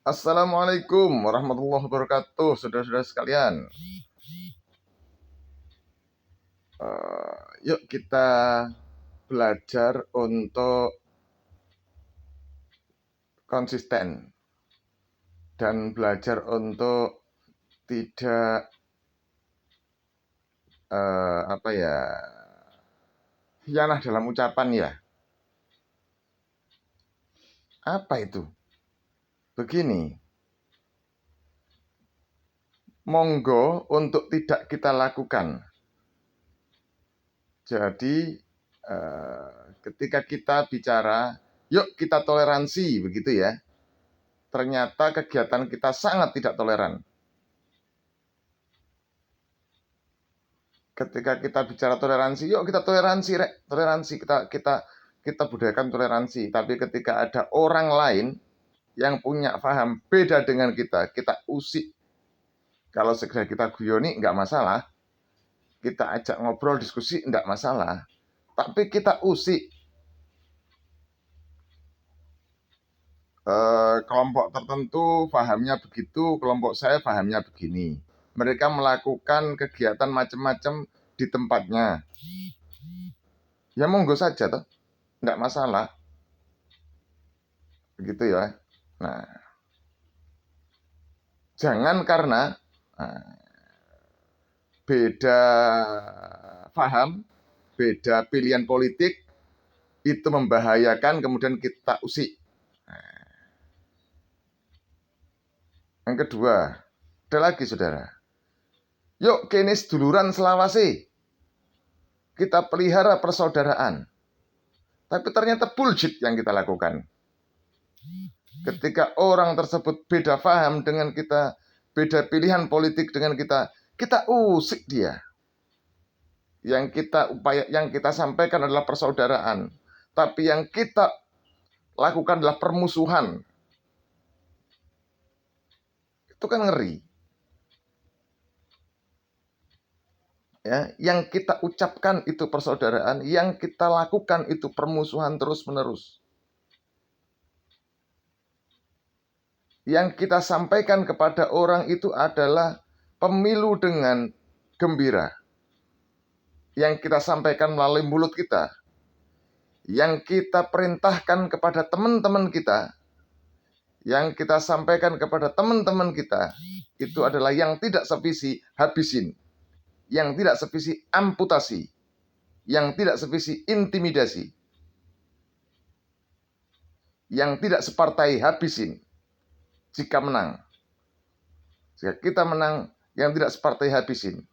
Assalamualaikum warahmatullahi wabarakatuh, saudara-saudara sekalian. Yuk kita belajar untuk konsisten dan belajar untuk tidak khianah dalam ucapan ya. Apa itu? Begini, monggo untuk tidak kita lakukan. Jadi ketika kita bicara, yuk kita toleransi, begitu ya. Ternyata kegiatan kita sangat tidak toleran. Ketika kita bicara toleransi, yuk kita toleransi, toleransi kita budayakan toleransi. Tapi ketika ada orang lain yang punya paham beda dengan kita usik. Kalau segera kita guyoni, nggak masalah. Kita ajak ngobrol, diskusi, nggak masalah. Tapi kita usik. Kelompok tertentu pahamnya begitu, kelompok saya pahamnya begini. Mereka melakukan kegiatan macam-macam di tempatnya. Ya monggo saja toh, nggak masalah. Begitu ya. Nah, jangan karena beda paham, beda pilihan politik, itu membahayakan kemudian kita usik. Yang kedua, ada lagi saudara. Yuk kene seduluran selawase. Kita pelihara persaudaraan. Tapi ternyata bullshit yang kita lakukan. Ketika orang tersebut beda paham dengan kita, beda pilihan politik dengan kita usik dia. Yang kita sampaikan adalah persaudaraan. Tapi yang kita lakukan adalah permusuhan. Itu kan ngeri. Ya, yang kita ucapkan itu persaudaraan, yang kita lakukan itu permusuhan terus-menerus. Yang kita sampaikan kepada orang itu adalah pemilu dengan gembira. Yang kita sampaikan melalui mulut kita. Yang kita perintahkan kepada teman-teman kita. Yang kita sampaikan kepada teman-teman kita. Itu adalah yang tidak sevisi habisin. Yang tidak sevisi amputasi. Yang tidak sevisi intimidasi. Yang tidak separtai habisin. Jika menang. Jika kita menang, yang tidak separtai habisin.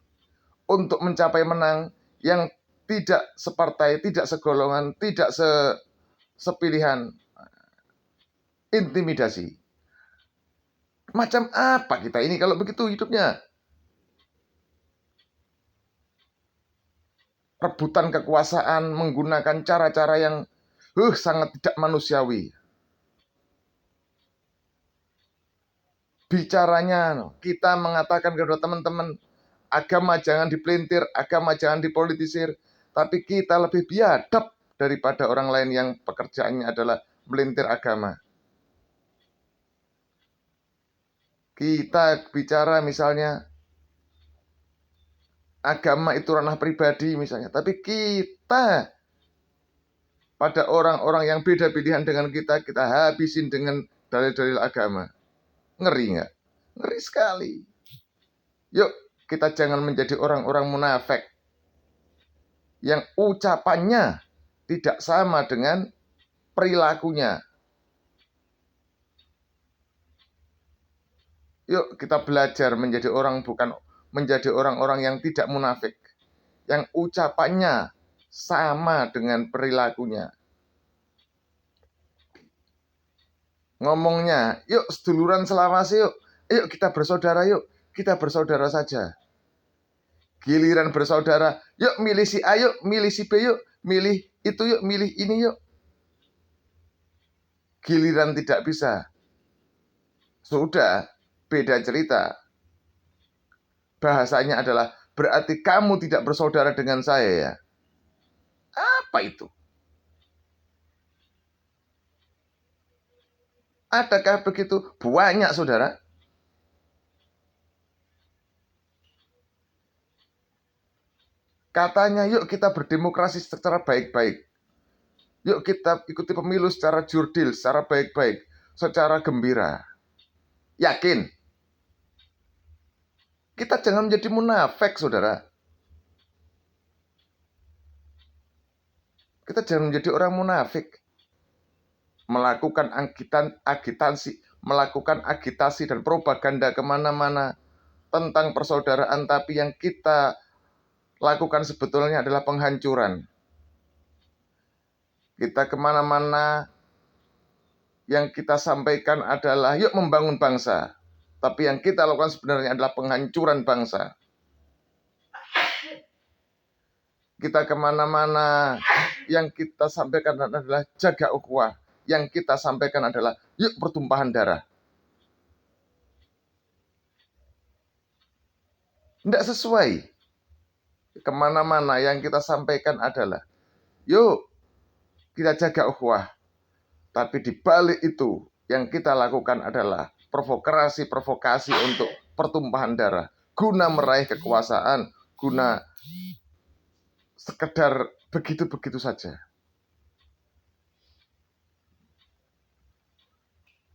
Untuk mencapai menang, yang tidak separtai, tidak segolongan, tidak sepilihan, intimidasi. Macam apa kita ini kalau begitu hidupnya? Rebutan kekuasaan menggunakan cara-cara yang sangat tidak manusiawi. Bicaranya, kita mengatakan kepada teman-teman, agama jangan dipelintir, agama jangan dipolitisir, tapi kita lebih biadab daripada orang lain yang pekerjaannya adalah melintir agama. Kita bicara misalnya, agama itu ranah pribadi misalnya, tapi kita pada orang-orang yang beda pilihan dengan kita habisin dengan dalil-dalil agama. Ngeri nggak? Ngeri sekali. Yuk, kita jangan menjadi orang-orang munafik yang ucapannya tidak sama dengan perilakunya. Yuk, kita belajar menjadi orang-orang yang tidak munafik, yang ucapannya sama dengan perilakunya. Ngomongnya, yuk seduluran selawase yuk. Yuk kita bersaudara yuk. Kita bersaudara saja. Giliran bersaudara, yuk milih si A yuk, milih si B yuk, milih itu yuk, milih ini yuk. Giliran tidak bisa. Sudah, beda cerita. Bahasanya adalah, berarti kamu tidak bersaudara dengan saya ya. Apa itu? Adakah begitu? Banyak, saudara. Katanya, yuk kita berdemokrasi secara baik-baik. Yuk kita ikuti pemilu secara jurdil, secara baik-baik, secara gembira. Yakin? Kita jangan menjadi munafik, saudara. Kita jangan menjadi orang munafik. Melakukan agitasi dan propaganda kemana-mana tentang persaudaraan, tapi yang kita lakukan sebetulnya adalah penghancuran. Kita kemana-mana yang kita sampaikan adalah yuk membangun bangsa, tapi yang kita lakukan sebenarnya adalah penghancuran bangsa. Kita kemana-mana yang kita sampaikan adalah jaga ukhuwah, yang kita sampaikan adalah yuk pertumpahan darah. Tidak sesuai. Kemana-mana yang kita sampaikan adalah yuk kita jaga ukhuwah. Tapi di balik itu yang kita lakukan adalah provokasi untuk pertumpahan darah. Guna meraih kekuasaan, guna sekedar begitu-begitu saja.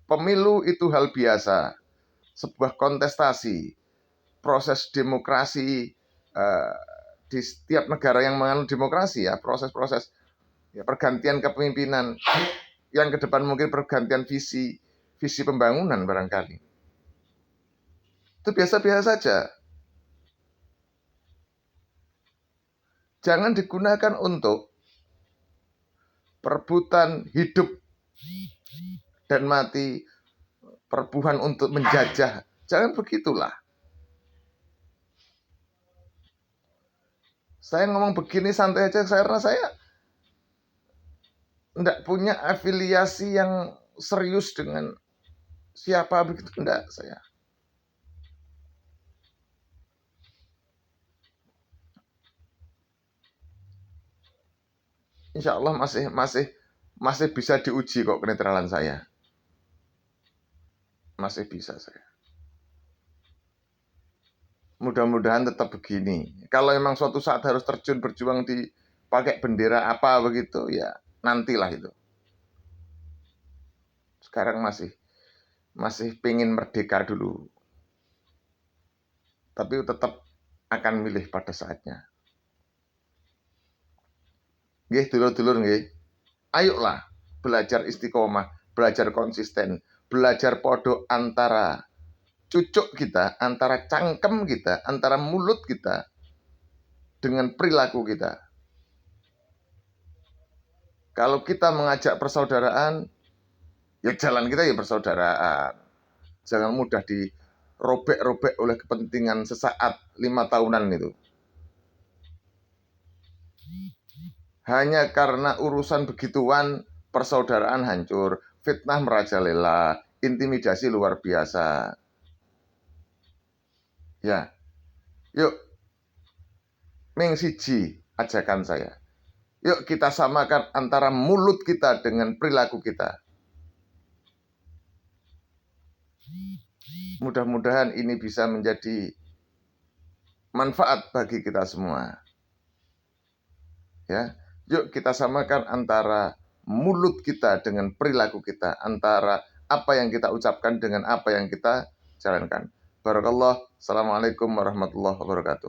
Pemilu itu hal biasa. Sebuah kontestasi, proses demokrasi di setiap negara yang menganut demokrasi, ya, proses-proses ya, pergantian kepemimpinan yang ke depan mungkin pergantian visi pembangunan barangkali. Itu biasa-biasa saja. Jangan digunakan untuk perebutan hidup dan mati, perebutan untuk menjajah. Jangan begitulah. Saya ngomong begini santai aja karena saya tidak punya afiliasi yang serius dengan siapa begitu, enggak saya. Insya Allah masih bisa diuji kok kenetralan saya. Masih bisa saya. Mudah-mudahan tetap begini. Kalau memang suatu saat harus terjun berjuang di pakai bendera apa begitu, ya nantilah itu. Sekarang masih pengen merdeka dulu. Tapi tetap akan milih pada saatnya. Nggih, dulur-dulur nggih. Ayolah belajar istiqomah, belajar konsisten, belajar podo antara cucuk kita, antara cangkem kita, antara mulut kita dengan perilaku kita. Kalau kita mengajak persaudaraan, ya jalan kita ya persaudaraan. Jangan mudah dirobek-robek oleh kepentingan sesaat 5 tahunan itu. Hanya karena urusan begituan persaudaraan hancur, fitnah merajalela, intimidasi luar biasa. Ya, yuk, ming siji ajakan saya. Yuk kita samakan antara mulut kita dengan perilaku kita. Mudah-mudahan ini bisa menjadi manfaat bagi kita semua. Ya, yuk kita samakan antara mulut kita dengan perilaku kita, antara apa yang kita ucapkan dengan apa yang kita jalankan. Barakallah. Assalamualaikum warahmatullahi wabarakatuh.